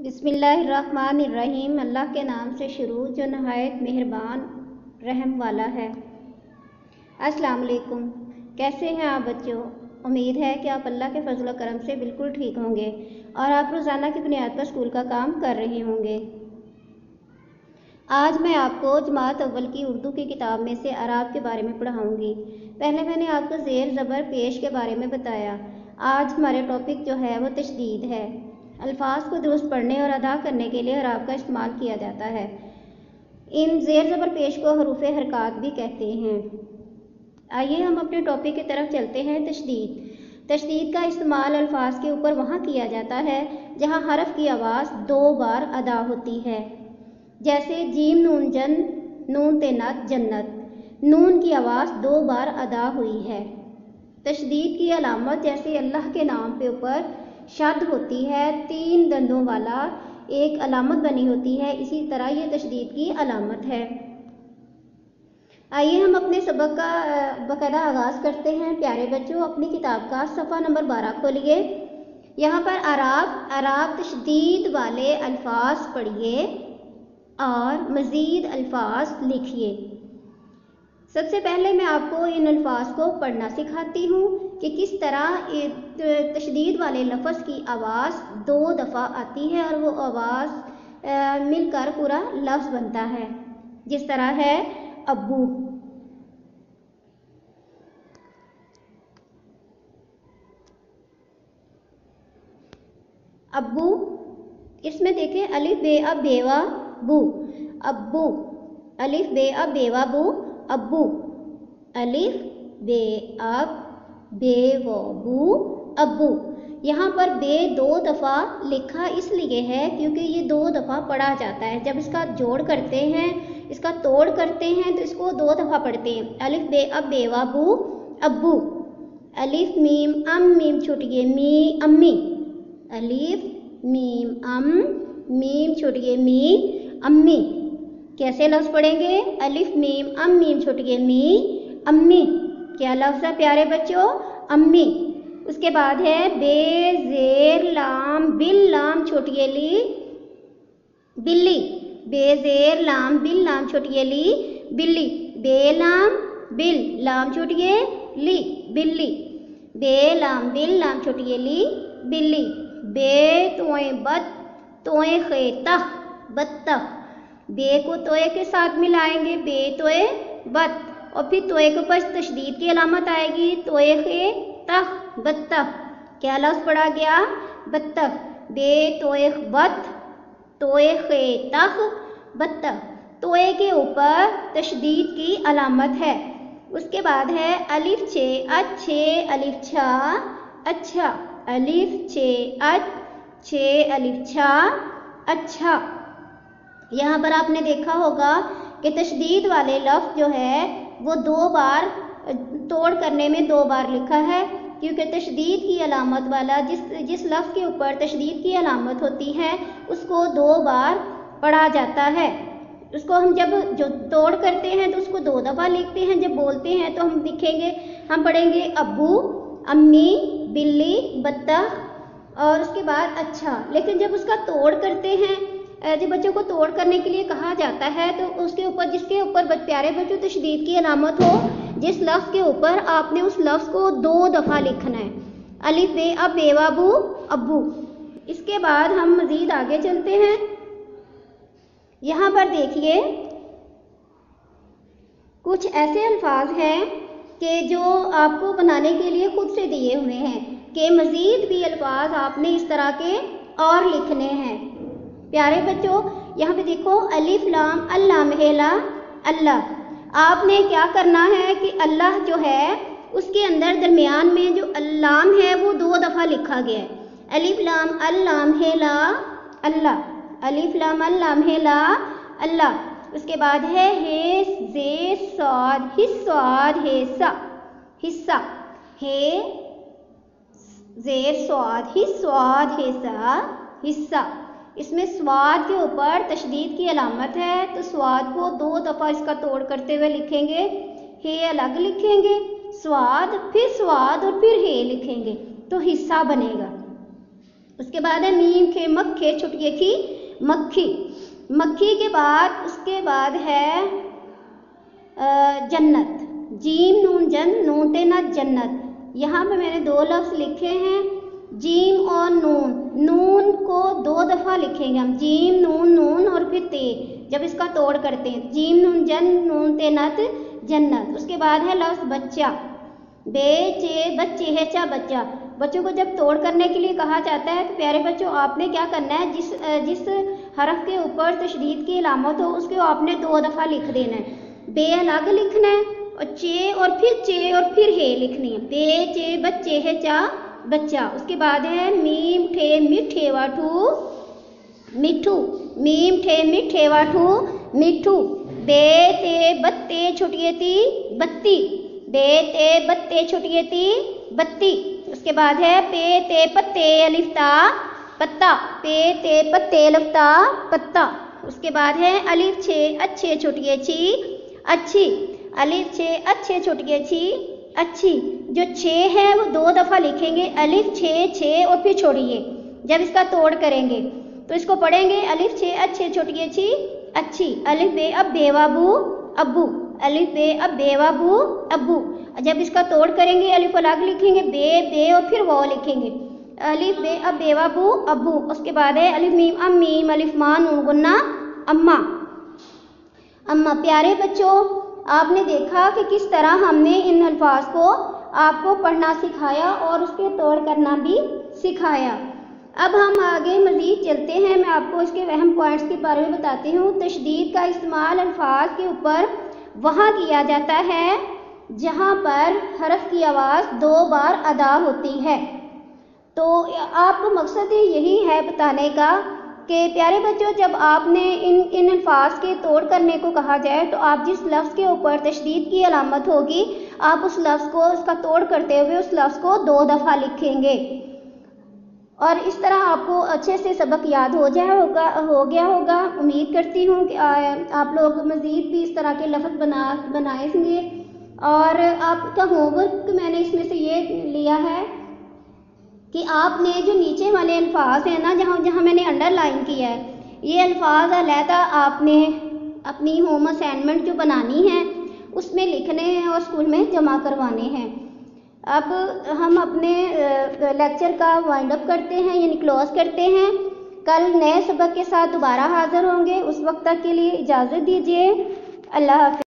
बिस्मिल्लाहिर्रहमानिर्रहीम। अल्लाह के नाम से शुरू जो नहायत मेहरबान रहम वाला है। अस्सलाम वालेकुम। कैसे हैं आप बच्चों? उम्मीद है कि आप अल्लाह के फजल व करम से बिल्कुल ठीक होंगे और आप रोज़ाना की बुनियाद पर स्कूल का काम कर रहे होंगे। आज मैं आपको जमात अव्वल की उर्दू की किताब में से अराब के बारे में पढ़ाऊँगी। पहले मैंने आपको ज़ेर ज़बर पेश के बारे में बताया। आज हमारे टॉपिक जो है वो तशदीद है। अल्फाज को दुरुस्त पढ़ने और अदा करने के लिए अराब का इस्तेमाल किया जाता है। इन ज़ेर ज़बर पेश को हरूफ हरकात भी कहते हैं। आइए हम अपने टॉपिक की तरफ चलते हैं। तशदीद का इस्तेमाल अल्फाज के ऊपर वहाँ किया जाता है जहाँ हरफ की आवाज़ 2 बार अदा होती है। जैसे जीम नून जन नून तेनात जन्नत, नून की आवाज़ 2 बार अदा हुई है। तशदीद की अलामत जैसे अल्लाह के नाम के ऊपर शद होती है, 3 दंदों वाला एक अलामत बनी होती है, इसी तरह ये तशदीद की अलामत है। आइए हम अपने सबक का बाकायदा आगाज़ करते हैं। प्यारे बच्चों, अपनी किताब का सफ़ा नंबर 12 खोलिए। यहाँ पर अराब तशदीद वाले अल्फाज पढ़िए और मज़ीद अल्फाज लिखिए। सबसे पहले मैं आपको इन अल्फाज को पढ़ना सिखाती हूँ कि किस तरह तशदीद वाले लफ्ज़ की आवाज़ 2 दफ़ा आती है और वो आवाज़ मिलकर पूरा लफ्ज़ बनता है। जिस तरह है अब्बू, अब्बू। इसमें देखें अलिफ बे अब बेवा बू, अब्बू। अलिफ बे अब बेवा बू, अब्बू। अलिफ बे अब बे व बू, अब्बू। यहाँ पर बे 2 दफ़ा लिखा इसलिए है क्योंकि ये 2 दफ़ा पढ़ा जाता है। जब इसका जोड़ करते हैं, इसका तोड़ करते हैं तो इसको 2 दफ़ा पढ़ते हैं। अलिफ बे अब बेवा बू, अब्बू। अलिफ मीम अम मीम छूटिए मी, अम्मी। अलिफ मीम अम मीम छूटिए मी, अम्मी। कैसे लफ्ज़ पढ़ेंगे? अलिफ मीम अम मीम छूटिए मी, अम्मी। क्या लफ्ज़ है प्यारे बच्चों? अम्मी। उसके बाद है बे ज़ेर लाम बिल लाम छोटिए ली, बिल्ली। बे ज़ेर लाम बिल लाम छोटिए ली, बिल्ली। बे लाम बिल लाम छोटिए ली, बिल्ली। बे लाम बिल लाम छोटिए ली, बिल्ली। बे तोए बत तोए खेता, बत्तख। बे को तोए के साथ मिलाएंगे, बे तोए बत, और फिर तोए के ऊपर तशदीद की अलामत आएगी, तोए खे तख, बत्तख। क्या लफ्ज़ पढ़ा गया? बत्तख। बे तोए बत तोए खे तख, बत्तख। तोए के ऊपर तशदीद की अलामत है। उसके बाद है अलिफ छे अच्छे, अलिफ छा अच्छा। अलिफ छे अच्छे, अलिफ छा अच्छा। यहाँ पर आपने देखा होगा कि तशदीद वाले लफ्ज़ जो है वो 2 बार तोड़ करने में 2 बार लिखा है क्योंकि तशदीद की अलामत वाला जिस लफ्ज़ के ऊपर तशदीद की अलामत होती है उसको 2 बार पढ़ा जाता है। उसको हम जब जो तोड़ करते हैं तो उसको 2 दफ़ा लिखते हैं, जब बोलते हैं तो हम लिखेंगे, हम पढ़ेंगे अब्बू, अम्मी, बिल्ली, बत्तख और उसके बाद अच्छा। लेकिन जब उसका तोड़ करते हैं, जब बच्चों को तोड़ करने के लिए कहा जाता है तो उसके ऊपर जिसके ऊपर प्यारे बच्चों तशदीद की अलामत हो, जिस लफ्ज़ के ऊपर आपने उस लफ्ज़ को 2 दफ़ा लिखना है। अलिफ बे अब बेवाबू, अब्बू। इसके बाद हम मज़ीद आगे चलते हैं। यहाँ पर देखिए कुछ ऐसे अल्फाज हैं कि जो आपको बनाने के लिए खुद से दिए हुए हैं कि मज़ीद भी अल्फाज आपने इस तरह के और लिखने हैं। प्यारे बच्चों, यहाँ पे देखो अलिफ लाम अल्लाम हेला अल्लाह। आपने क्या करना है कि अल्लाह जो है उसके अंदर दरमियान में जो अल्लाम है वो 2 दफ़ा लिखा गया है। अलिफ लाम अल्लाम हेला अल्लाह, अलिफ लाम अल्लाम हेला अल्लाह। उसके बाद है हे जे स्वाद हिस्वाद हेसा, हिस्सा। हे ज़ेर स्वाद हिस्वाद हेसा, हिस्सा। इसमें स्वाद के ऊपर तशदीद की अलामत है तो स्वाद को 2 दफ़ा इसका तोड़ करते हुए लिखेंगे। हे अलग लिखेंगे, स्वाद, फिर स्वाद और फिर हे लिखेंगे तो हिस्सा बनेगा। اس کے بعد ہے میم کھے مکھے چھٹیے کی مکھی، مکھی کے بعد اس کے بعد ہے جنت، جیم نون جن نون تے نت جنت۔ یہاں پہ میں نے دو لفظ لکھے ہیں جیم اور نون، نون کو دو دفعہ لکھیں گے ہم، جیم نون نون اور پھر تے، جب اس کا توڑ کرتے ہیں جیم نون جن نون تے نت جنت۔ اس کے بعد ہے لفظ بچہ، بے چے بچے ہے چا بچہ۔ بچوں کو جب توڑ کرنے کے لیے کہا جاتا ہے تو پیارے بچوں آپ نے کیا کرنا ہے، جس حرف کے اوپر تشدید کی علامت ہو اس کو آپ نے دو دفعہ لکھ دینا ہے، بے الگ لکھنا ہے اور چے اور پھر ہے لکھنی ہے، بے چے بچے ہے چا بچہ۔ اس کے بعد ہے میم ٹھے میٹھے واٹھو مٹھو، میم ٹھے میٹھے واٹھو مٹھو، بے تے بتے چھٹیے تی بتی، بے تے بتے چھٹیے تی بتی۔ اس کے بعد ہے پے تے پتے الف تا پتا، پے تے پتے الف تا پتا۔ اس کے بعد ہے الف چھ اچھے چھٹیے چھی اچھی، الف چھ اچھے چھٹیے چھی اچھی۔ جو چھ ہے وہ دو دفعہ لکھیں گے، الف چھ اور پھر چھوڑیے، جب اس کا توڑ کریں گے تو اس کو پڑھیں گے الف چھ اچھے چھٹیے چھی اچھی، الف بے اب بیوا بو ابو، الف بے اب بیوا بو ابو۔ جب اس کا توڑ کریں گے الف الگ لکھیں گے، بے اور پھر وہ لکھیں گے، الف بے اب بیوا بو ابو۔ اس کے بعد ہے الف میم ام میم الف ماں نون گنا اما، اما۔ پیارے بچوں آپ نے دیکھا کہ کس طرح ہم نے ان الفاظ کو آپ کو پڑھنا سکھایا اور اس کے توڑ کرنا بھی سکھایا۔ اب ہم آگے مزید چلتے ہیں، میں آپ کو اس کے اہم پوائنٹس کے بارے میں بتاتی ہوں۔ تشدید کا استعمال الفاظ کے اوپر وہاں کیا جاتا ہے جہاں پر حرف کی آواز دو بار ادا ہوتی ہے۔ تو آپ کو مقصد یہی ہے بتانے کا کہ پیارے بچوں جب آپ نے ان الفاظ کے توڑ کرنے کو کہا جائے تو آپ جس لفظ کے اوپر تشدید کی علامت ہوگی آپ اس لفظ کو اس کا توڑ کرتے ہوئے اس لفظ کو دو دفعہ لکھیں گے، اور اس طرح آپ کو اچھے سے سبق یاد ہو گیا ہوگا۔ امید کرتی ہوں کہ آپ لوگ مزید بھی اس طرح کے لفظ بنائیں گے، اور آپ کا ہوم ورک میں نے اس میں سے یہ لیا ہے کہ آپ نے جو نیچے والے الفاظ ہیں نا، جہاں میں نے انڈر لائن کیا ہے، یہ الفاظ علیحدہ آپ نے اپنی ہوم اسائنمنٹ جو بنانی ہے اس میں لکھنے ہیں اور اسکول میں جمع کروانے ہیں۔ اب ہم اپنے لیکچر کا وائنڈ اپ کرتے ہیں، یعنی کلوز کرتے ہیں۔ کل نئے سبق کے ساتھ دوبارہ حاضر ہوں گے، اس وقت تک کے لیے اجازت دیجیے، اللہ حافظ۔